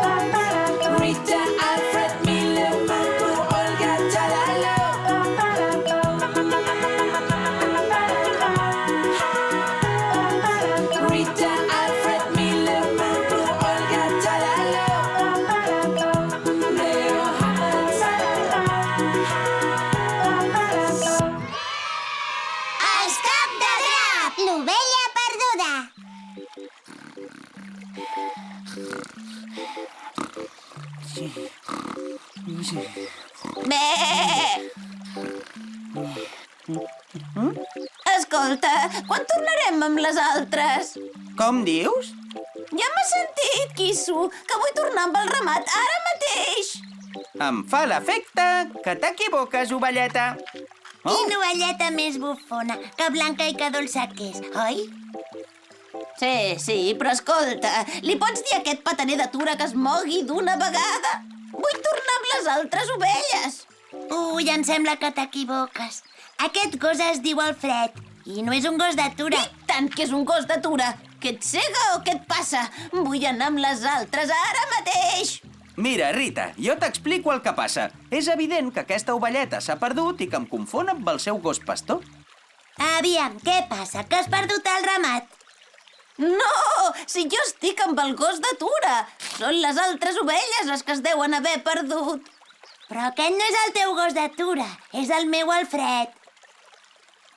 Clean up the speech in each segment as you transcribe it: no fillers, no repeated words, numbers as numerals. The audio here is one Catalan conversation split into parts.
Rita, Alfred, Miller, Marco, Olga, Talalo. Rita, Alfred, Miller, Marco, Olga, Talalo. Leo, Hans. Stop de drap! L'ovella perduda! Bé! Escolta, quan tornarem amb les altres? Com dius? Ja m'has sentit, Quisso, que vull tornar amb el ramat ara mateix. Em fa l'efecte que t'equivoques, ovelleta. Oh, Quina ovelleta més bufona, que blanca i que dolça que és, oi? Sí, però escolta, li pots dir a aquest petaner de Tura que es mogui d'una vegada? Vull tornar amb les altres ovelles. Ui, em sembla que t'equivoques. Aquest gos es diu Alfred i no és un gos d'atura. I tant que és un gos de Tura. Que et cega o què et passa? Vull anar amb les altres ara mateix. mira, Rita, jo t'explico el que passa. És evident que aquesta ovelleta s'ha perdut i que em confon amb el seu gos pastor. Aviam, què passa? Que has perdut el ramat? No, si jo estic amb el gos de Tura. Són les altres ovelles les que es deuen haver perdut. Però aquest no és el teu gos d'atura, és el meu Alfred.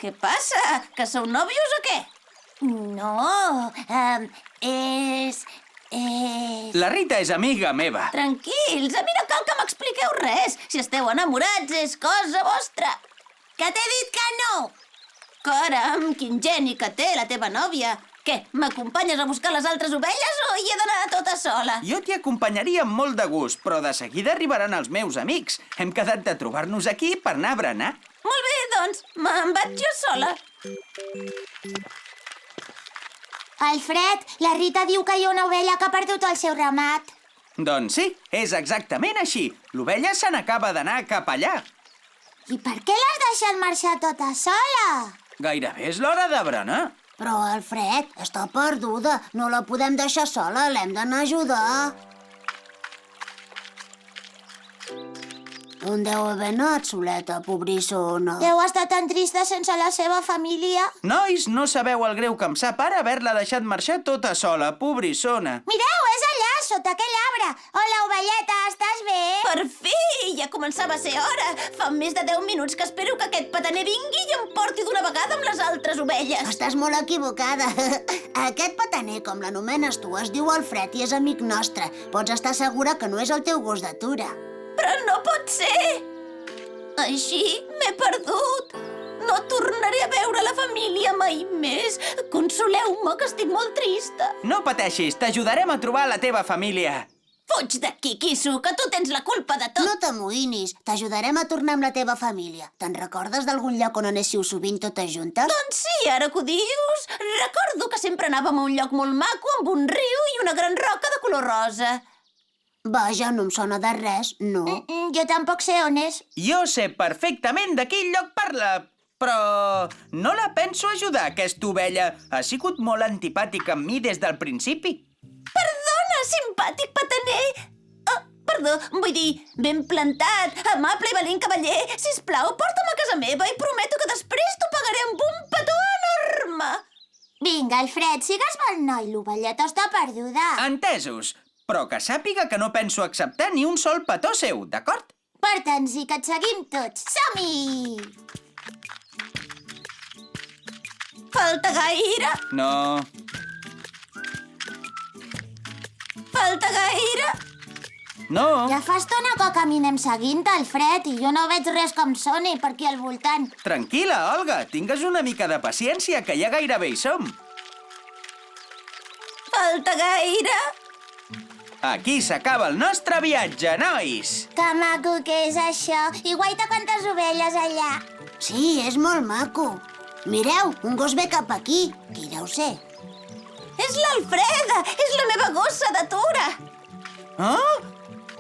Què passa? Que sou nòvios o què? No, és... La Rita és amiga meva. Tranquils, a mi no cal que m'expliqueu res. Si esteu enamorats és cosa vostra. Que t'he dit que no! Caram, quin geni que té la teva nòvia. Què, m'acompanyes a buscar les altres ovelles o hi he d'anar tota sola? Jo t'hi acompanyaria amb molt de gust, però de seguida arribaran els meus amics. Hem quedat de trobar-nos aquí per anar a berenar. Molt bé, doncs, me'n vaig jo sola. Alfred, la Rita diu que hi ha una ovella que ha perdut el seu ramat. Doncs sí, és exactament així. L'ovella se n'acaba d'anar cap allà. I per què l'has deixat marxar tota sola? Gairebé és l'hora de berenar. Però, Alfred, està perduda. No la podem deixar sola, l'hem d'anar a ajudar. On deu haver anat, soleta, pobrissona? Deu estar tan trista sense la seva família. Nois, no sabeu el greu que em sap ara haver-la deixat marxar tota sola, pobrissona. Mireu, és allà, sota aquell arbre. Hola, ovelleta, estàs bé? Per fi! Ja començava a ser hora. Fa més de 10 minuts que espero que aquest petaner vingui i em porti d'una vegada amb les altres ovelles. Estàs molt equivocada. Aquest petaner, com l'anomenes tu, es diu Alfred i és amic nostre. Pots estar segura que no és el teu gos d'atura. Però no pot ser! Així m'he perdut. No tornaré a veure la família mai més. Consoleu-me, que estic molt trista. No pateixis, t'ajudarem a trobar la teva família. Fuig d'aquí, Quisso, que tu tens la culpa de tot. No t'amoïnis, t'ajudarem a tornar amb la teva família. Te'n recordes d'algun lloc on anéssiu sovint totes juntes? Doncs sí, ara que ho dius. Recordo que sempre anàvem a un lloc molt maco amb un riu i una gran roca de color rosa. Vaja, no em sona de res, no. Jo tampoc sé on és. Jo sé perfectament de quin lloc parla, però no la penso ajudar, aquesta ovella. Ha sigut molt antipàtica amb mi des del principi. Perdona, simpàtic petaner. Perdó, vull dir, ben plantat, amable i valent cavaller. Sisplau, porta'm a casa meva i prometo que després t'ho pagaré amb un petó enorme. Vinga, Alfred, sigues bon noi, l'ovelleta està perduda. Entesos, però que sàpiga que no penso acceptar ni un sol petó seu, d'acord? Porta'ns-hi, que et seguim tots. Som-hi! Falta gaire? No. Falta gaire? No. Ja fa estona que caminem seguint Alfred i jo no veig res com soni per aquí al voltant. Tranquil·la, Olga, tingues una mica de paciència, que ja gairebé hi som. Falta gaire? Aquí s'acaba el nostre viatge, nois! Que maco que és això. I guaita quantes ovelles allà. Sí, és molt maco. Mireu, un gos ve cap aquí. Qui deu ser? És l'Alfreda! És la meva gossa d'atura! Ah?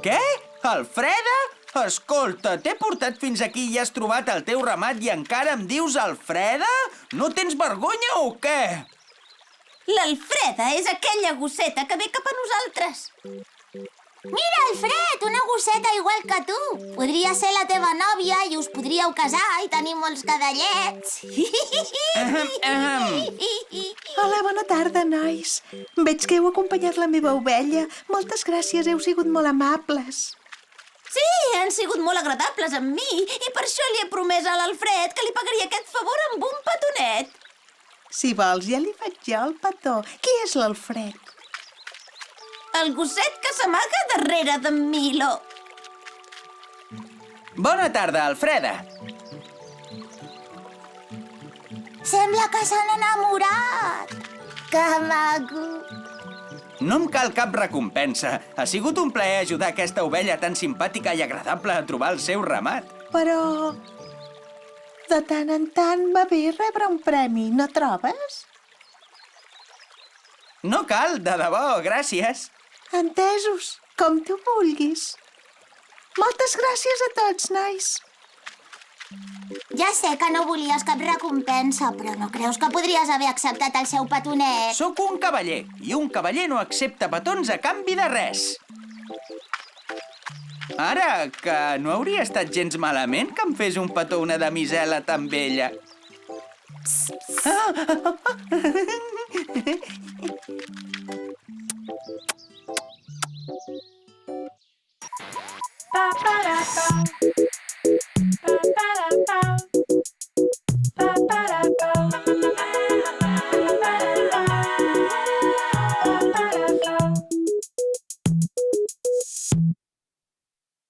Què? Alfreda? Escolta, t'he portat fins aquí i has trobat el teu ramat i encara em dius Alfreda? No tens vergonya o què? L'Alfreda és aquella gosseta que ve cap a nosaltres. Mira, Alfred, una gosseta igual que tu. Podria ser la teva nòvia i us podríeu casar i tenir molts cadallets. Hola, bona tarda, nois. Veig que heu acompanyat la meva ovella. Moltes gràcies, heu sigut molt amables. Sí, han sigut molt agradables amb mi i per això li he promès a l'Alfred que li pagaria aquest favor amb un petonet. Si vols, ja li faig jo el petó. Qui és l'Alfred? El gosset que s'amaga darrere d'en Milo. Bona tarda, Alfreda. Sembla que s'han enamorat. Que maco. No em cal cap recompensa. Ha sigut un plaer ajudar aquesta ovella tan simpàtica i agradable a trobar el seu ramat. Però... de tant en tant va bé rebre un premi, no trobes? No cal, de debò, gràcies. Entesos, com tu vulguis. Moltes gràcies a tots, nois. Ja sé que no volies cap recompensa, però no creus que podries haver acceptat el seu petonet? Sóc un cavaller, i un cavaller no accepta petons a canvi de res. Ara, que no hauria estat gens malament que em fes un petó una damisela tan vella. Pa, pa, la, pa.